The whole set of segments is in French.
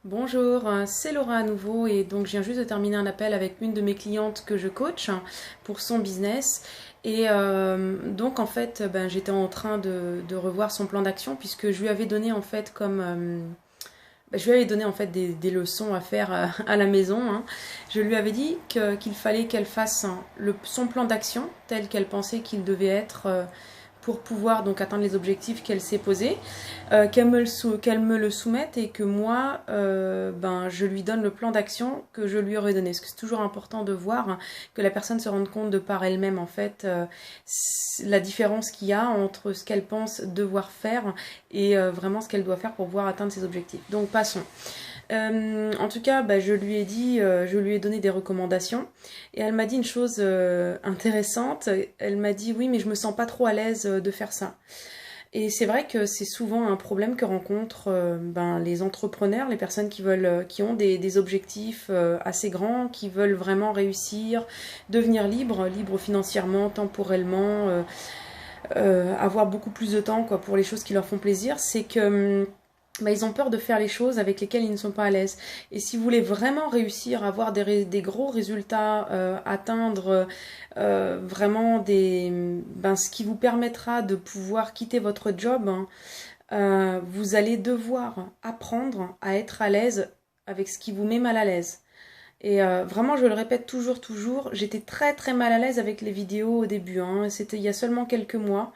Bonjour, c'est Laura à nouveau et donc je viens juste de terminer un appel avec une de mes clientes que je coach pour son business et donc en fait j'étais en train de revoir son plan d'action puisque je lui avais donné en fait je lui avais donné en fait des leçons à faire à la maison, hein. Je lui avais dit qu'il fallait qu'elle fasse son plan d'action tel qu'elle pensait qu'il devait être pour pouvoir donc atteindre les objectifs qu'elle s'est posés, qu'elle me le soumette et que moi, je lui donne le plan d'action que je lui aurais donné. Parce que c'est toujours important de voir que la personne se rende compte de par elle-même en fait la différence qu'il y a entre ce qu'elle pense devoir faire et vraiment ce qu'elle doit faire pour pouvoir atteindre ses objectifs. Donc passons. En tout cas, je lui ai dit, je lui ai donné des recommandations et elle m'a dit une chose intéressante. Elle m'a dit oui, mais je me sens pas trop à l'aise de faire ça. Et c'est vrai que c'est souvent un problème que rencontrent les entrepreneurs, les personnes qui ont des objectifs assez grands, qui veulent vraiment réussir, devenir libre financièrement, temporellement, avoir beaucoup plus de temps quoi pour les choses qui leur font plaisir. C'est que ils ont peur de faire les choses avec lesquelles ils ne sont pas à l'aise. Et si vous voulez vraiment réussir à avoir des gros résultats, atteindre vraiment ce qui vous permettra de pouvoir quitter votre job, hein, vous allez devoir apprendre à être à l'aise avec ce qui vous met mal à l'aise. Et vraiment, je le répète toujours, j'étais très très mal à l'aise avec les vidéos au début, hein. C'était il y a seulement quelques mois.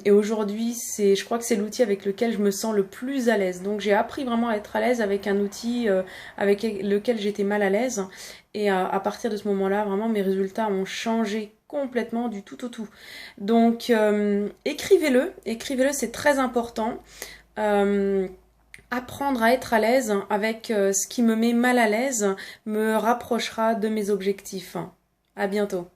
Et aujourd'hui, je crois que c'est l'outil avec lequel je me sens le plus à l'aise. Donc j'ai appris vraiment à être à l'aise avec un outil avec lequel j'étais mal à l'aise. Et à partir de ce moment-là, vraiment, mes résultats ont changé complètement du tout au tout. Donc écrivez-le, c'est très important. Euh, Apprendre à être à l'aise avec ce qui me met mal à l'aise me rapprochera de mes objectifs. À bientôt.